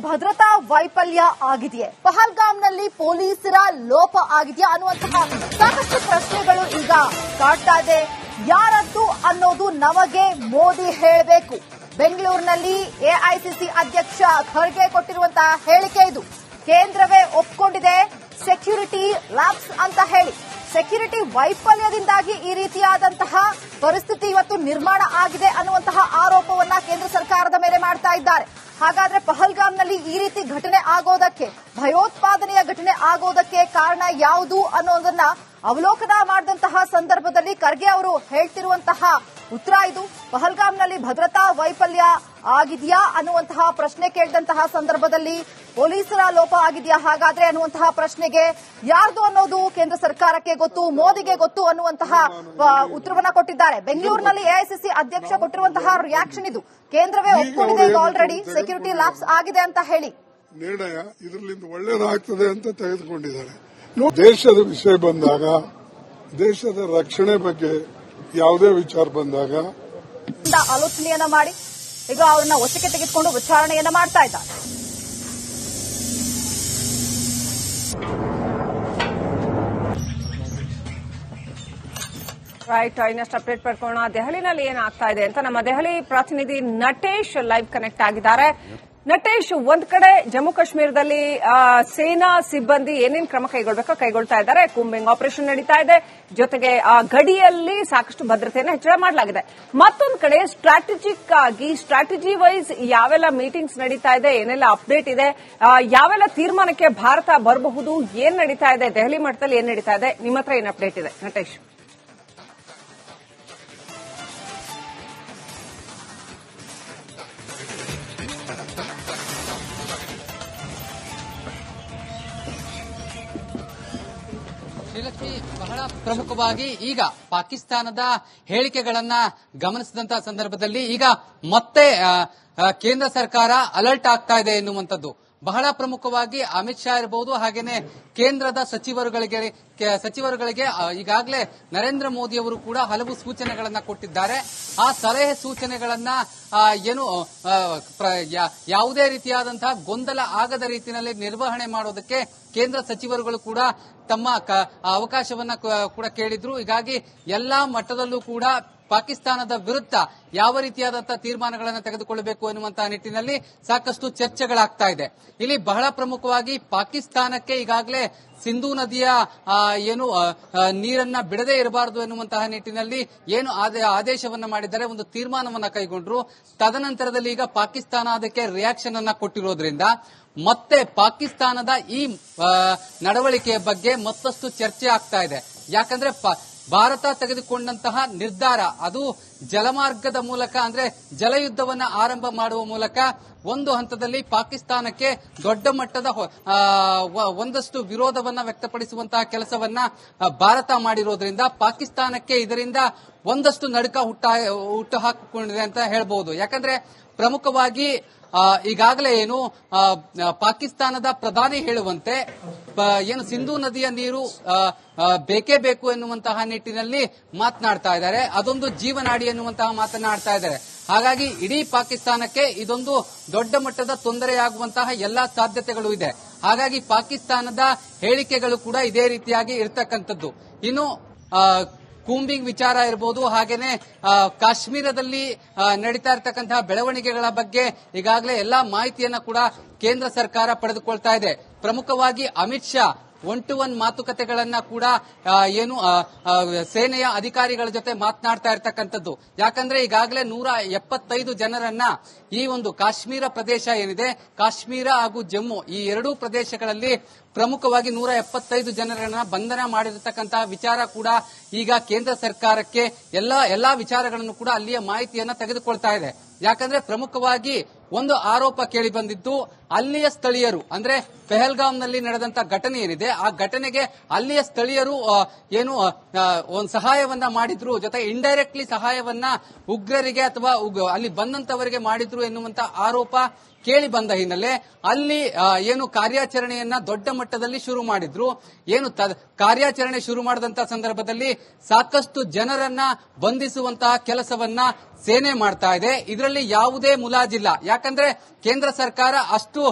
ಭದ್ರತಾ ವೈಫಲ್ಯ ಆಗಿದೆಯೇ? ಪಹಲ್ಗಾಮ್ನಲ್ಲಿ ಪೊಲೀಸರ ಲೋಪ ಆಗಿದೆಯಾ ಅನ್ನುವಂತಹ ಸಾಕಷ್ಟು ಪ್ರಶ್ನೆಗಳು ಈಗ ಕಾಡ್ತಾ ಇದೆ. ಯಾರದ್ದು ಅನ್ನೋದು ನಮಗೆ ಮೋದಿ ಹೇಳಬೇಕು. ಬೆಂಗಳೂರಿನಲ್ಲಿ ಎಐಸಿಸಿ ಅಧ್ಯಕ್ಷ ಖರ್ಗೆ ಕೊಟ್ಟಿರುವಂತಹ ಹೇಳಿಕೆ ಇದು. ಕೇಂದ್ರವೇ ಒಪ್ಪಿಕೊಂಡಿದೆ ಸೆಕ್ಯೂರಿಟಿ ಲ್ಯಾಪ್ಸ್ ಅಂತ ಹೇಳಿ. ಸೆಕ್ಯೂರಿಟಿ ವೈಫಲ್ಯದಿಂದಾಗಿ ಈ ರೀತಿಯಾದಂತಹ ಪರಿಸ್ಥಿತಿ ಇವತ್ತು ನಿರ್ಮಾಣ ಆಗಿದೆ ಅನ್ನುವಂತಹ ಆರೋಪವನ್ನ ಕೇಂದ್ರ ಸರ್ಕಾರದ ಮೇಲೆ ಮಾಡ್ತಾ ಇದ್ದಾರೆ. ಹಾಗಾದ್ರೆ ಪಹಲ್ಗಾಮ್ನಲ್ಲಿ ಈ ರೀತಿ ಘಟನೆ ಆಗೋದಕ್ಕೆ, ಭಯೋತ್ಪಾದನೆಯ ಘಟನೆ ಆಗೋದಕ್ಕೆ ಕಾರಣ ಯಾವುದು ಅನ್ನೋದನ್ನ ಅವಲೋಕನ ಮಾಡಿದಂತಹ ಸಂದರ್ಭದಲ್ಲಿ ಖರ್ಗೆ ಅವರು ಹೇಳ್ತಿರುವಂತಹ ಉತ್ತರ ಇದು. ಪಹಲ್ಗಾಮ್ನಲ್ಲಿ ಭದ್ರತಾ ವೈಫಲ್ಯ ಆಗಿದೆಯಾ ಅನ್ನುವಂತಹ ಪ್ರಶ್ನೆ ಕೇಳಿದಂತಹ ಸಂದರ್ಭದಲ್ಲಿ ಪೊಲೀಸರ ಲೋಪ ಆಗಿದೆಯಾ ಹಾಗಾದ್ರೆ ಅನ್ನುವಂತಹ ಪ್ರಶ್ನೆಗೆ ಯಾರ್ದು ಅನ್ನೋದು ಕೇಂದ್ರ ಸರ್ಕಾರಕ್ಕೆ ಗೊತ್ತು, ಮೋದಿಗೆ ಗೊತ್ತು ಅನ್ನುವಂತಹ ಉತ್ತರವನ್ನ ಕೊಟ್ಟಿದ್ದಾರೆ. ಬೆಂಗಳೂರಿನಲ್ಲಿ ಎಐಸಿಸಿ ಅಧ್ಯಕ್ಷ ಕೊಟ್ಟಿರುವಂತಹ ರಿಯಾಕ್ಷನ್ ಇದು. ಕೇಂದ್ರವೇ ಒಪ್ಪಿಕೊಂಡಿದೆ ಈಗ ಆಲ್ರೆಡಿ ಸೆಕ್ಯೂರಿಟಿ ಲ್ಯಾಪ್ಸ್ ಆಗಿದೆ ಅಂತ ಹೇಳಿ ನಿರ್ಣಯ ಇದರಿಂದ ಒಳ್ಳೇದಾಗ್ತದೆ ಅಂತ ತೆಗೆದುಕೊಂಡಿದ್ದಾರೆ. ದೇಶದ ವಿಷಯ ಬಂದಾಗ, ದೇಶದ ರಕ್ಷಣೆ ಬಗ್ಗೆ ಯಾವುದೇ ವಿಚಾರ ಬಂದಾಗ ಆಲೋಚನೆಯನ್ನ ಮಾಡಿ ಈಗ ಅವ್ರನ್ನ ವಶಕ್ಕೆ ತೆಗೆದುಕೊಂಡು ವಿಚಾರಣೆಯನ್ನ ಮಾಡ್ತಾ ಇದ್ದಾರೆ. ರೈಟ್, ಇನ್ನಷ್ಟು ಅಪ್ಡೇಟ್ ಪಡ್ಕೊಳ್ಳೋಣ. ದೆಹಲಿನಲ್ಲಿ ಏನಾಗ್ತಾ ಇದೆ ಅಂತ ನಮ್ಮ ದೆಹಲಿ ಪ್ರತಿನಿಧಿ ನಟೇಶ್ ಲೈವ್ ಕನೆಕ್ಟ್ ಆಗಿದ್ದಾರೆ. ನಟೇಶ್, ಒಂದ್ ಕಡೆ ಜಮ್ಮು ಕಾಶ್ಮೀರದಲ್ಲಿ ಸೇನಾ ಸಿಬ್ಬಂದಿ ಏನೇನು ಕ್ರಮ ಕೈಗೊಳ್ಳಬೇಕೋ ಕೈಗೊಳ್ತಾ ಇದ್ದಾರೆ. ಕೂಂಬಿಂಗ್ ಆಪರೇಷನ್ ನಡೀತಾ ಇದೆ. ಜೊತೆಗೆ ಗಡಿಯಲ್ಲಿ ಸಾಕಷ್ಟು ಭದ್ರತೆಯನ್ನು ಹೆಚ್ಚಳ ಮಾಡಲಾಗಿದೆ. ಮತ್ತೊಂದು ಕಡೆ ಸ್ಟ್ರಾಟಜಿ ವೈಸ್ ಯಾವೆಲ್ಲ ಮೀಟಿಂಗ್ಸ್ ನಡೀತಾ ಇದೆ, ಏನೆಲ್ಲ ಅಪ್ಡೇಟ್ ಇದೆ, ಯಾವೆಲ್ಲ ತೀರ್ಮಾನಕ್ಕೆ ಭಾರತ ಬರಬಹುದು, ಏನ್ ನಡೀತಾ ಇದೆ ದೆಹಲಿ ಮಟ್ಟದಲ್ಲಿ, ಏನ್ ನಡೀತಾ ಇದೆ, ನಿಮ್ಮ ಹತ್ರ ಏನ್ ಅಪ್ಡೇಟ್ ಇದೆ ನಟೇಶ್? ಶ್ರೀಲಕ್ಷ್ಮಿ, ಬಹಳ ಪ್ರಮುಖವಾಗಿ ಈಗ ಪಾಕಿಸ್ತಾನದ ಹೇಳಿಕೆಗಳನ್ನ ಗಮನಿಸಿದಂತಹ ಸಂದರ್ಭದಲ್ಲಿ ಈಗ ಮತ್ತೆ ಕೇಂದ್ರ ಸರ್ಕಾರ ಅಲರ್ಟ್ ಆಗ್ತಾ ಇದೆ ಎನ್ನುವಂಥದ್ದು ಬಹಳ ಪ್ರಮುಖವಾಗಿ ಅಮಿತ್ ಶಾ ಇರಬಹುದು, ಹಾಗೇನೆ ಕೇಂದ್ರದ ಸಚಿವರುಗಳಿಗೆ ಈಗಾಗಲೇ ನರೇಂದ್ರ ಮೋದಿ ಅವರು ಕೂಡ ಹಲವು ಸೂಚನೆಗಳನ್ನ ಕೊಟ್ಟಿದ್ದಾರೆ. ಆ ಸಲಹೆ ಸೂಚನೆಗಳನ್ನ ಯಾವುದೇ ರೀತಿಯಾದಂತಹ ಗೊಂದಲ ಆಗದ ರೀತಿಯಲ್ಲಿ ನಿರ್ವಹಣೆ ಮಾಡೋದಕ್ಕೆ ಕೇಂದ್ರ ಸಚಿವರುಗಳು ಕೂಡ ತಮ್ಮ ಅವಕಾಶವನ್ನ ಕೂಡ ಕೇಳಿದ್ರು. ಹೀಗಾಗಿ ಎಲ್ಲಾ ಮಟ್ಟದಲ್ಲೂ ಕೂಡ ಪಾಕಿಸ್ತಾನದ ವಿರುದ್ಧ ಯಾವ ರೀತಿಯಾದಂತಹ ತೀರ್ಮಾನಗಳನ್ನು ತೆಗೆದುಕೊಳ್ಳಬೇಕು ಎನ್ನುವಂತಹ ನಿಟ್ಟಿನಲ್ಲಿ ಸಾಕಷ್ಟು ಚರ್ಚೆಗಳಾಗ್ತಾ ಇದೆ. ಇಲ್ಲಿ ಬಹಳ ಪ್ರಮುಖವಾಗಿ ಪಾಕಿಸ್ತಾನಕ್ಕೆ ಈಗಾಗಲೇ ಸಿಂಧೂ ನದಿಯ ನೀರನ್ನ ಬಿಡದೇ ಇರಬಾರದು ಎನ್ನುವಂತಹ ನಿಟ್ಟಿನಲ್ಲಿ ಏನು ಆದೇಶವನ್ನ ಮಾಡಿದ್ದಾರೆ, ಒಂದು ತೀರ್ಮಾನವನ್ನ ಕೈಗೊಂಡ್ರು. ತದನಂತರದಲ್ಲಿ ಈಗ ಪಾಕಿಸ್ತಾನ ಅದಕ್ಕೆ ರಿಯಾಕ್ಷನ್ ಅನ್ನ ಕೊಟ್ಟಿರೋದ್ರಿಂದ ಮತ್ತೆ ಪಾಕಿಸ್ತಾನದ ಈ ನಡವಳಿಕೆಯ ಬಗ್ಗೆ ಮತ್ತಷ್ಟು ಚರ್ಚೆ ಆಗ್ತಾ ಇದೆ. ಯಾಕಂದ್ರೆ ಭಾರತ ತೆಗೆದುಕೊಂಡಂತಹ ನಿರ್ಧಾರ ಅದು ಜಲಮಾರ್ಗದ ಮೂಲಕ, ಅಂದ್ರೆ ಜಲಯುದ್ಧವನ್ನ ಆರಂಭ ಮಾಡುವ ಮೂಲಕ ಒಂದು ಹಂತದಲ್ಲಿ ಪಾಕಿಸ್ತಾನಕ್ಕೆ ದೊಡ್ಡ ಮಟ್ಟದ ಒಂದಷ್ಟು ವಿರೋಧವನ್ನ ವ್ಯಕ್ತಪಡಿಸುವಂತಹ ಕೆಲಸವನ್ನ ಭಾರತ ಮಾಡಿರೋದ್ರಿಂದ ಪಾಕಿಸ್ತಾನಕ್ಕೆ ಇದರಿಂದ ಒಂದಷ್ಟು ನಡುಕ ಹುಟ್ಟು ಹಾಕಿಕೊಂಡಿದೆ ಅಂತ ಹೇಳಬಹುದು. ಯಾಕಂದ್ರೆ ಪ್ರಮುಖವಾಗಿ ಈಗಾಗಲೇ ಪಾಕಿಸ್ತಾನದ ಪ್ರಧಾನಿ ಹೇಳುವಂತೆ ಸಿಂಧೂ ನದಿಯ ನೀರು ಬೇಕೇ ಬೇಕು ಎನ್ನುವಂತಹ ನಿಟ್ಟಿನಲ್ಲಿ ಮಾತನಾಡ್ತಾ ಇದ್ದಾರೆ. ಅದೊಂದು ಜೀವನಾಡಿ ಎನ್ನುವಂತಹ ಮಾತನಾಡ್ತಾ ಇದ್ದಾರೆ. ಹಾಗಾಗಿ ಇಡೀ ಪಾಕಿಸ್ತಾನಕ್ಕೆ ಇದೊಂದು ದೊಡ್ಡ ಮಟ್ಟದ ತೊಂದರೆಯಾಗುವಂತಹ ಎಲ್ಲಾ ಸಾಧ್ಯತೆಗಳು ಇದೆ. ಹಾಗಾಗಿ ಪಾಕಿಸ್ತಾನದ ಹೇಳಿಕೆಗಳು ಕೂಡ ಇದೇ ರೀತಿಯಾಗಿ ಇರತಕ್ಕಂಥದ್ದು. ಇನ್ನು ಕೂಂಬಿಂಗ್ ವಿಚಾರ ಇರಬಹುದು, ಹಾಗೇನೆ ಕಾಶ್ಮೀರದಲ್ಲಿ ನಡೀತಾ ಇರತಕ್ಕಂತಹ ಬೆಳವಣಿಗೆಗಳ ಬಗ್ಗೆ ಈಗಾಗಲೇ ಎಲ್ಲಾ ಮಾಹಿತಿಯನ್ನ ಕೂಡ ಕೇಂದ್ರ ಸರ್ಕಾರ ಪಡೆದುಕೊಳ್ತಾ ಇದೆ. ಪ್ರಮುಖವಾಗಿ ಅಮಿತ್ ಶಾ 1-to-1 ಮಾತುಕತೆಗಳನ್ನ ಕೂಡ ಸೇನೆಯ ಅಧಿಕಾರಿಗಳ ಜೊತೆ ಮಾತನಾಡ್ತಾ ಇರತಕ್ಕಂಥದ್ದು. ಯಾಕಂದ್ರೆ ಈಗಾಗಲೇ 175 ಜನರನ್ನ ಈ ಒಂದು ಕಾಶ್ಮೀರ ಪ್ರದೇಶ ಏನಿದೆ, ಕಾಶ್ಮೀರ ಹಾಗೂ ಜಮ್ಮು ಈ ಎರಡೂ ಪ್ರದೇಶಗಳಲ್ಲಿ ಪ್ರಮುಖವಾಗಿ 175 ಜನರನ್ನ ಬಂಧನ ಮಾಡಿರತಕ್ಕಂತಹ ವಿಚಾರ ಕೂಡ ಈಗ ಕೇಂದ್ರ ಸರ್ಕಾರಕ್ಕೆ ಎಲ್ಲಾ ವಿಚಾರಗಳನ್ನು ಕೂಡ ಅಲ್ಲಿಯ ಮಾಹಿತಿಯನ್ನ ತೆಗೆದುಕೊಳ್ತಾ ಇದೆ. ಯಾಕಂದ್ರೆ ಪ್ರಮುಖವಾಗಿ ಒಂದು ಆರೋಪ ಕೇಳಿ ಬಂದಿದ್ದು, ಅಲ್ಲಿಯ ಸ್ಥಳೀಯರು ಅಂದ್ರೆ ಪೆಹಲ್ಗಾಮ್ನಲ್ಲಿ ನಡೆದಂತ ಘಟನೆ ಏನಿದೆ ಆ ಘಟನೆಗೆ ಅಲ್ಲಿಯ ಸ್ಥಳೀಯರು ಒಂದು ಸಹಾಯವನ್ನ ಮಾಡಿದ್ರು, ಜೊತೆ ಇಂಡೈರೆಕ್ಟ್ಲಿ ಸಹಾಯವನ್ನ ಉಗ್ರರಿಗೆ ಅಥವಾ ಅಲ್ಲಿ ಬಂದಂತವರಿಗೆ ಮಾಡಿದ್ರು ಎನ್ನುವಂತ ಆರೋಪ ಕೇಳಿ ಬಂದ ಹಿನ್ನೆಲೆ ಅಲ್ಲಿ ಏನು ಕಾರ್ಯಾಚರಣೆಯನ್ನ ದೊಡ್ಡ ಮಟ್ಟದಲ್ಲಿ ಶುರು ಮಾಡಿದ್ರು. ಏನು ಕಾರ್ಯಾಚರಣೆ ಶುರು ಮಾಡಿದಂತಹ ಸಂದರ್ಭದಲ್ಲಿ ಸಾಕಷ್ಟು ಜನರನ್ನ ಬಂಧಿಸುವಂತಹ ಕೆಲಸವನ್ನ ಸೇನೆ ಮಾಡ್ತಾ ಇದೆ. ಇದರಲ್ಲಿ ಯಾವುದೇ ಮುಲಾಜಿಲ್ಲ. ಯಾಕಂದ್ರೆ ಕೇಂದ್ರ ಸರ್ಕಾರ ಅಷ್ಟು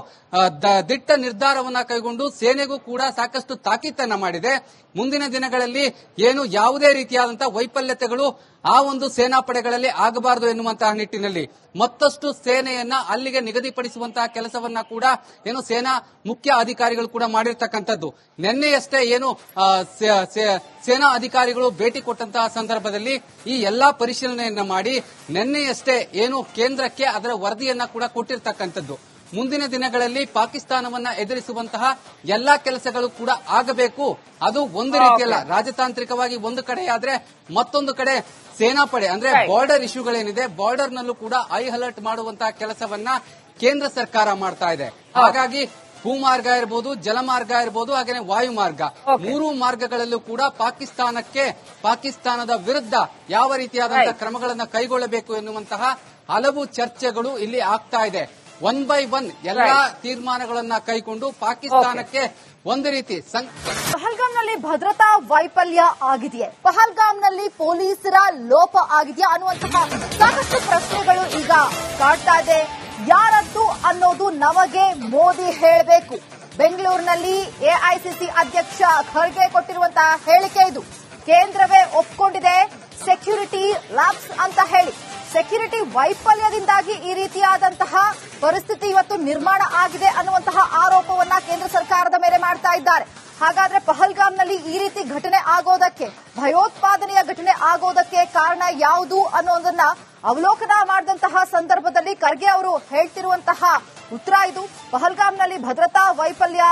ದಿಟ್ಟ ನಿರ್ಧಾರವನ್ನ ಕೈಗೊಂಡು ಸೇನೆಗೂ ಕೂಡ ಸಾಕಷ್ಟು ತಾಕೀತನ್ನ ಮಾಡಿದೆ. ಮುಂದಿನ ದಿನಗಳಲ್ಲಿ ಏನು ಯಾವುದೇ ರೀತಿಯಾದಂತಹ ವೈಫಲ್ಯತೆಗಳು ಆ ಒಂದು ಸೇನಾ ಪಡೆಗಳಲ್ಲಿ ಆಗಬಾರದು ಎನ್ನುವಂತಹ ನಿಟ್ಟಿನಲ್ಲಿ ಮತ್ತಷ್ಟು ಸೇನೆಯನ್ನ ಅಲ್ಲಿಗೆ ನಿಗದಿಪಡಿಸುವಂತಹ ಕೆಲಸವನ್ನ ಕೂಡ ಏನು ಸೇನಾ ಮುಖ್ಯ ಅಧಿಕಾರಿಗಳು ಕೂಡ ಮಾಡಿರ್ತಕ್ಕಂಥದ್ದು. ನಿನ್ನೆಯಷ್ಟೇ ಏನು ಸೇನಾ ಅಧಿಕಾರಿಗಳು ಭೇಟಿ ಕೊಟ್ಟಂತಹ ಸಂದರ್ಭದಲ್ಲಿ ಈ ಎಲ್ಲಾ ಪರಿಶೀಲನೆಯನ್ನ ಮಾಡಿ ನಿನ್ನೆಯಷ್ಟೇ ಏನು ಕೇಂದ್ರಕ್ಕೆ ಅದರ ವರದಿಯನ್ನ ಕೂಡ ಕೊಟ್ಟಿರ್ತಕ್ಕಂಥದ್ದು. ಮುಂದಿನ ದಿನಗಳಲ್ಲಿ ಪಾಕಿಸ್ತಾನವನ್ನ ಎದುರಿಸುವಂತಹ ಎಲ್ಲಾ ಕೆಲಸಗಳು ಕೂಡ ಆಗಬೇಕು. ಅದು ಒಂದು ರೀತಿಯಲ್ಲ, ರಾಜತಾಂತ್ರಿಕವಾಗಿ ಒಂದು ಕಡೆ ಆದ್ರೆ ಮತ್ತೊಂದು ಕಡೆ ಸೇನಾಪಡೆ ಅಂದ್ರೆ ಬಾರ್ಡರ್ ಇಶ್ಯೂಗಳೇನಿದೆ, ಬಾರ್ಡರ್ ನಲ್ಲೂ ಕೂಡ ಐ ಅಲರ್ಟ್ ಮಾಡುವಂತಹ ಕೆಲಸವನ್ನ ಕೇಂದ್ರ ಸರ್ಕಾರ ಮಾಡ್ತಾ ಇದೆ. ಹಾಗಾಗಿ ಭೂಮಾರ್ಗ ಇರಬಹುದು, ಜಲಮಾರ್ಗ ಇರಬಹುದು, ಹಾಗೆಯೇ ವಾಯುಮಾರ್ಗ, ಮೂರು ಮಾರ್ಗಗಳಲ್ಲೂ ಕೂಡ ಪಾಕಿಸ್ತಾನದ ವಿರುದ್ಧ ಯಾವ ರೀತಿಯಾದಂತಹ ಕ್ರಮಗಳನ್ನು ಕೈಗೊಳ್ಳಬೇಕು ಎನ್ನುವಂತಹ ಹಲವು ಚರ್ಚೆಗಳು ಇಲ್ಲಿ ಆಗ್ತಾ ಇದೆ. 1 by 1 ಎಲ್ಲಾ ತೀರ್ಮಾನಗಳನ್ನ ಕೈಗೊಂಡು ಪಾಕಿಸ್ತಾನಕ್ಕೆ ಒಂದು ರೀತಿ ಪಹಲ್ಗಾಮ್ನಲ್ಲಿ ಭದ್ರತಾ ವೈಫಲ್ಯ ಆಗಿದೆಯೇ, ಪಹಲ್ಗಾಮ್ನಲ್ಲಿ ಪೊಲೀಸರ ಲೋಪ ಆಗಿದೆಯಾ ಅನ್ನುವಂತಹ ಸಾಕಷ್ಟು ಪ್ರಶ್ನೆಗಳು ಈಗ ಕಾಡ್ತಾ ಇದೆ. ಯಾರದ್ದು ಅನ್ನೋದು ನಮಗೆ ಮೋದಿ ಹೇಳಬೇಕು. ಬೆಂಗಳೂರಿನಲ್ಲಿ ಎಐಸಿಸಿ ಅಧ್ಯಕ್ಷ ಖರ್ಗೆ ಕೊಟ್ಟಿರುವಂತಹ ಹೇಳಿಕೆ ಇದು. ಕೇಂದ್ರವೇ ಒಪ್ಪಿಕೊಂಡಿದೆ ಸೆಕ್ಯೂರಿಟಿ ಲ್ಯಾಬ್ಸ್ ಅಂತ ಹೇಳಿ. ಸೆಕ್ಯೂರಿಟಿ ವೈಫಲ್ಯದಿಂದಾಗಿ ಈ ರೀತಿಯಾದಂತಹ ಪರಿಸ್ಥಿತಿ ಇವತ್ತು ನಿರ್ಮಾಣ ಆಗಿದೆ ಅನ್ನುವಂತಹ ಆರೋಪವನ್ನ ಕೇಂದ್ರ ಸರ್ಕಾರದ ಮೇಲೆ ಮಾಡ್ತಾ ಇದ್ದಾರೆ. ಹಾಗಾದ್ರೆ ಪಹಲ್ಗಾಮ್ನಲ್ಲಿ ಈ ರೀತಿ ಘಟನೆ ಆಗೋದಕ್ಕೆ, ಭಯೋತ್ಪಾದನೆಯ ಘಟನೆ ಆಗೋದಕ್ಕೆ ಕಾರಣ ಯಾವುದು ಅನ್ನೋದನ್ನ ಅವಲೋಕನ ಮಾಡಿದಂತಹ ಸಂದರ್ಭದಲ್ಲಿ ಖರ್ಗೆ ಅವರು ಹೇಳ್ತಿರುವಂತಹ ಉತ್ತರ ಇದು. ಪಹಲ್ಗಾಮ್ನಲ್ಲಿ ಭದ್ರತಾ ವೈಫಲ್ಯ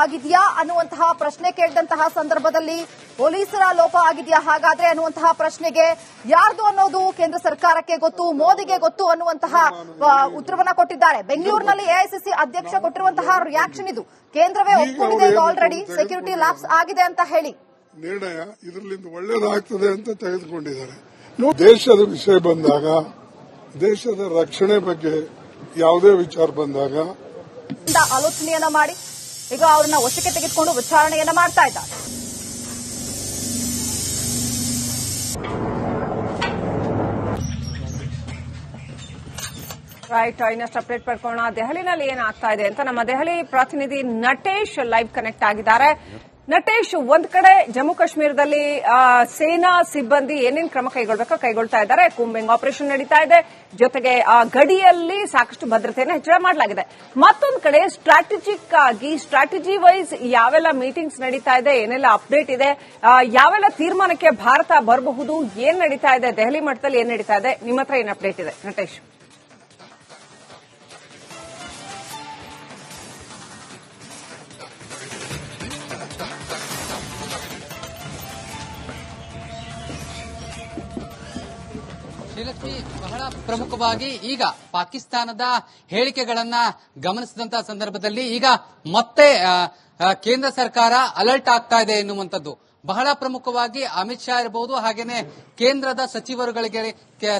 ಆಗಿದೆಯಾ ಅನ್ನುವಂತಹ ಪ್ರಶ್ನೆ ಕೇಳಿದಂತಹ ಸಂದರ್ಭದಲ್ಲಿ ಪೊಲೀಸರ ಲೋಪ ಆಗಿದೆಯಾ ಹಾಗಾದ್ರೆ ಅನ್ನುವಂತಹ ಪ್ರಶ್ನೆಗೆ ಯಾರ್ದು ಅನ್ನೋದು ಕೇಂದ್ರ ಸರ್ಕಾರಕ್ಕೆ ಗೊತ್ತು, ಮೋದಿಗೆ ಗೊತ್ತು ಅನ್ನುವಂತಹ ಉತ್ತರವನ್ನ ಕೊಟ್ಟಿದ್ದಾರೆ. ಬೆಂಗಳೂರಿನಲ್ಲಿ ಎಐಸಿಸಿ ಅಧ್ಯಕ್ಷ ಕೊಟ್ಟಿರುವಂತಹ ರಿಯಾಕ್ಷನ್ ಇದು. ಕೇಂದ್ರವೇ ಒಪ್ಪಿಕೊಂಡಿದೆ ಇದು ಆಲ್ರೆಡಿ ಸೆಕ್ಯೂರಿಟಿ ಲ್ಯಾಬ್ಸ್ ಆಗಿದೆ ಅಂತ ಹೇಳಿ ನಿರ್ಣಯ ಇದರಿಂದ ಒಳ್ಳೇದಾಗ್ತದೆ ಅಂತ ತೆಗೆದುಕೊಂಡಿದ್ದಾರೆ. ದೇಶದ ವಿಷಯ ಬಂದಾಗ, ದೇಶದ ರಕ್ಷಣೆ ಬಗ್ಗೆ ಯಾವುದೇ ವಿಚಾರ ಬಂದಾಗ ಆಲೋಚನೆಯನ್ನ ಮಾಡಿ ಈಗ ಅವ್ರನ್ನ ವಶಕ್ಕೆ ತೆಗೆದುಕೊಂಡು ವಿಚಾರಣೆಯನ್ನ ಮಾಡ್ತಾ ಇದ್ದಾರೆ. ರೈಟ್, ಇನ್ನಷ್ಟು ಅಪ್ಡೇಟ್ ಪಡ್ಕೊಳ್ಳೋಣ ದೆಹಲಿನಲ್ಲಿ ಏನಾಗ್ತಾ ಇದೆ ಅಂತ. ನಮ್ಮ ದೆಹಲಿ ಪ್ರತಿನಿಧಿ ನಟೇಶ್ ಲೈವ್ ಕನೆಕ್ಟ್ ಆಗಿದ್ದಾರೆ. ನಟೇಶ್, ಒಂದ್ ಕಡೆ ಜಮ್ಮು ಕಾಶ್ಮೀರದಲ್ಲಿ ಸೇನಾ ಸಿಬ್ಬಂದಿ ಏನೇನು ಕ್ರಮ ಕೈಗೊಳ್ತಾ ಇದ್ದಾರೆ, ಕೂಂಬಿಂಗ್ ಆಪರೇಷನ್ ನಡೀತಾ ಇದೆ, ಜೊತೆಗೆ ಗಡಿಯಲ್ಲಿ ಸಾಕಷ್ಟು ಭದ್ರತೆಯನ್ನು ಹೆಚ್ಚಳ ಮಾಡಲಾಗಿದೆ. ಮತ್ತೊಂದು ಕಡೆ ಸ್ಟ್ರಾಟಜಿಕ್ ಆಗಿ ಸ್ಟ್ರಾಟಜಿ ವೈಸ್ ಯಾವೆಲ್ಲ ಮೀಟಿಂಗ್ಸ್ ನಡೀತಾ ಇದೆ, ಏನೆಲ್ಲ ಅಪ್ಡೇಟ್ ಇದೆ, ಯಾವೆಲ್ಲ ತೀರ್ಮಾನಕ್ಕೆ ಭಾರತ ಬರಬಹುದು, ಏನ್ ನಡೀತಾ ಇದೆ ದೆಹಲಿ ಮಟ್ಟದಲ್ಲಿ, ಏನ್ ನಡೀತಾ ಇದೆ, ನಿಮ್ಮ ಹತ್ರ ಏನ್ ಅಪ್ಡೇಟ್ ಇದೆ ನಟೇಶ್? ಶ್ರೀಲಕ್ಷ್ಮಿ, ಬಹಳ ಪ್ರಮುಖವಾಗಿ ಈಗ ಪಾಕಿಸ್ತಾನದ ಹೇಳಿಕೆಗಳನ್ನ ಗಮನಿಸಿದಂತಹ ಸಂದರ್ಭದಲ್ಲಿ ಈಗ ಮತ್ತೆ ಕೇಂದ್ರ ಸರ್ಕಾರ ಅಲರ್ಟ್ ಆಗ್ತಾ ಇದೆ ಎನ್ನುವಂಥದ್ದು. ಬಹಳ ಪ್ರಮುಖವಾಗಿ ಅಮಿತ್ ಶಾ ಇರಬಹುದು, ಹಾಗೇನೆ ಕೇಂದ್ರದ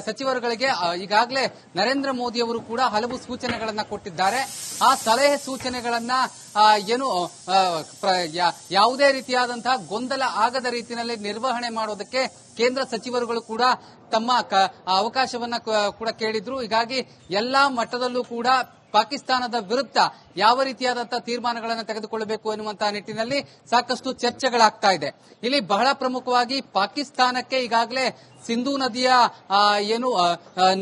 ಸಚಿವರುಗಳಿಗೆ ಈಗಾಗಲೇ ನರೇಂದ್ರ ಮೋದಿ ಅವರು ಕೂಡ ಹಲವು ಸೂಚನೆಗಳನ್ನ ಕೊಟ್ಟಿದ್ದಾರೆ. ಆ ಸಲಹೆ ಸೂಚನೆಗಳನ್ನ ಏನು ಯಾವುದೇ ರೀತಿಯಾದಂತಹ ಗೊಂದಲ ಆಗದ ರೀತಿಯಲ್ಲಿ ನಿರ್ವಹಣೆ ಮಾಡೋದಕ್ಕೆ ಕೇಂದ್ರ ಸಚಿವರುಗಳು ಕೂಡ ತಮ್ಮ ಅವಕಾಶವನ್ನ ಕೂಡ ಕೇಳಿದ್ರು. ಹೀಗಾಗಿ ಎಲ್ಲಾ ಮಟ್ಟದಲ್ಲೂ ಕೂಡ ಪಾಕಿಸ್ತಾನದ ವಿರುದ್ಧ ಯಾವ ರೀತಿಯಾದಂತಹ ತೀರ್ಮಾನಗಳನ್ನು ತೆಗೆದುಕೊಳ್ಳಬೇಕು ಎನ್ನುವಂತಹ ನಿಟ್ಟಿನಲ್ಲಿ ಸಾಕಷ್ಟು ಚರ್ಚೆಗಳಾಗ್ತಾ ಇದೆ. ಇಲ್ಲಿ ಬಹಳ ಪ್ರಮುಖವಾಗಿ ಪಾಕಿಸ್ತಾನಕ್ಕೆ ಈಗಾಗಲೇ ಸಿಂಧೂ ನದಿಯ ಏನು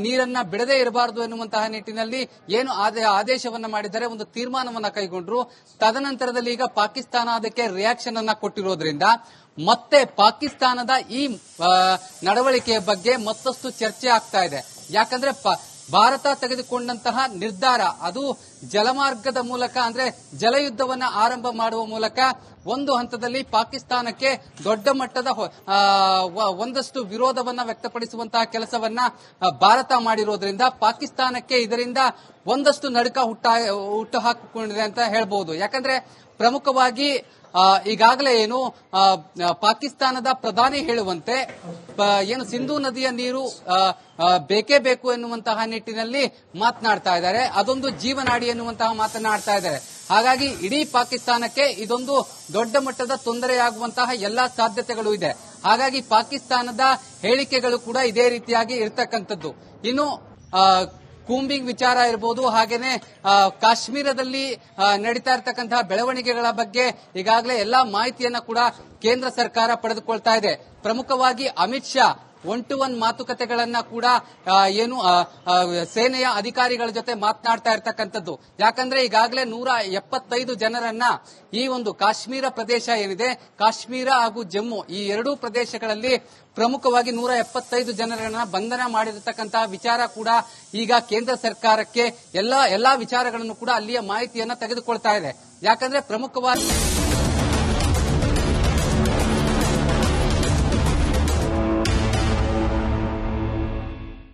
ನೀರನ್ನ ಬಿಡದೇ ಇರಬಾರದು ಎನ್ನುವಂತಹ ನಿಟ್ಟಿನಲ್ಲಿ ಏನು ಆದೇಶವನ್ನ ಮಾಡಿದ್ದಾರೆ, ಒಂದು ತೀರ್ಮಾನವನ್ನ ಕೈಗೊಂಡ್ರು. ತದನಂತರದಲ್ಲಿ ಈಗ ಪಾಕಿಸ್ತಾನ ಅದಕ್ಕೆ ರಿಯಾಕ್ಷನ್ ಅನ್ನ ಕೊಟ್ಟಿರೋದ್ರಿಂದ ಮತ್ತೆ ಪಾಕಿಸ್ತಾನದ ಈ ನಡವಳಿಕೆಯ ಬಗ್ಗೆ ಮತ್ತಷ್ಟು ಚರ್ಚೆ ಆಗ್ತಾ ಇದೆ. ಯಾಕಂದ್ರೆ ಭಾರತ ತೆಗೆದುಕೊಂಡಂತಹ ನಿರ್ಧಾರ ಅದು ಜಲಮಾರ್ಗದ ಮೂಲಕ ಅಂದ್ರೆ ಜಲಯುದ್ಧವನ್ನ ಆರಂಭ ಮಾಡುವ ಮೂಲಕ ಒಂದು ಹಂತದಲ್ಲಿ ಪಾಕಿಸ್ತಾನಕ್ಕೆ ದೊಡ್ಡ ಮಟ್ಟದ ಒಂದಷ್ಟು ವಿರೋಧವನ್ನ ವ್ಯಕ್ತಪಡಿಸುವಂತಹ ಕೆಲಸವನ್ನ ಭಾರತ ಮಾಡಿರೋದ್ರಿಂದ ಪಾಕಿಸ್ತಾನಕ್ಕೆ ಇದರಿಂದ ಒಂದಷ್ಟು ನಡುಕ ಹುಟ್ಟು ಹಾಕಿಕೊಂಡಿದೆ ಅಂತ ಹೇಳ್ಬಹುದು. ಯಾಕಂದ್ರೆ ಪ್ರಮುಖವಾಗಿ ಈಗಾಗಲೇ ಏನು ಪಾಕಿಸ್ತಾನದ ಪ್ರಧಾನಿ ಹೇಳುವಂತೆ ಏನು ಸಿಂಧೂ ನದಿಯ ನೀರು ಬೇಕೇ ಬೇಕು ಎನ್ನುವಂತಹ ನಿಟ್ಟಿನಲ್ಲಿ ಮಾತನಾಡ್ತಾ ಇದ್ದಾರೆ. ಅದೊಂದು ಜೀವನಾಡಿ ಎನ್ನುವಂತಹ ಮಾತನಾಡ್ತಾ ಇದ್ದಾರೆ. ಹಾಗಾಗಿ ಇಡೀ ಪಾಕಿಸ್ತಾನಕ್ಕೆ ಇದೊಂದು ದೊಡ್ಡ ಮಟ್ಟದ ತೊಂದರೆಯಾಗುವಂತಹ ಎಲ್ಲಾ ಸಾಧ್ಯತೆಗಳು ಇದೆ. ಹಾಗಾಗಿ ಪಾಕಿಸ್ತಾನದ ಹೇಳಿಕೆಗಳು ಕೂಡ ಇದೇ ರೀತಿಯಾಗಿ ಇರತಕ್ಕಂಥದ್ದು. ಇನ್ನು ಕೂಂಬಿಂಗ್ ವಿಚಾರ ಇರಬಹುದು, ಹಾಗೇನೆ ಕಾಶ್ಮೀರದಲ್ಲಿ ನಡೀತಾ ಇರತಕ್ಕಂತಹ ಬೆಳವಣಿಗೆಗಳ ಬಗ್ಗೆ ಈಗಾಗಲೇ ಎಲ್ಲಾ ಮಾಹಿತಿಯನ್ನ ಕೂಡ ಕೇಂದ್ರ ಸರ್ಕಾರ ಪಡೆದುಕೊಳ್ತಾ ಇದೆ. ಪ್ರಮುಖವಾಗಿ ಅಮಿತ್ ಶಾ 1-to-1 ಮಾತುಕತೆಗಳನ್ನ ಕೂಡ ಏನು ಸೇನೆಯ ಅಧಿಕಾರಿಗಳ ಜೊತೆ ಮಾತನಾಡ್ತಾ ಇರತಕ್ಕಂಥದ್ದು. ಯಾಕಂದ್ರೆ ಈಗಾಗಲೇ 175 ಜನರನ್ನ ಈ ಒಂದು ಕಾಶ್ಮೀರ ಪ್ರದೇಶ ಏನಿದೆ, ಕಾಶ್ಮೀರ ಹಾಗೂ ಜಮ್ಮು ಈ ಎರಡೂ ಪ್ರದೇಶಗಳಲ್ಲಿ ಪ್ರಮುಖವಾಗಿ 175 ಜನರನ್ನ ಬಂಧನ ಮಾಡಿರತಕ್ಕಂತಹ ವಿಚಾರ ಕೂಡ ಈಗ ಕೇಂದ್ರ ಸರ್ಕಾರಕ್ಕೆ ಎಲ್ಲಾ ವಿಚಾರಗಳನ್ನು ಕೂಡ ಅಲ್ಲಿಯ ಮಾಹಿತಿಯನ್ನ ತೆಗೆದುಕೊಳ್ತಾ ಇದೆ. ಯಾಕಂದ್ರೆ ಪ್ರಮುಖವಾಗಿ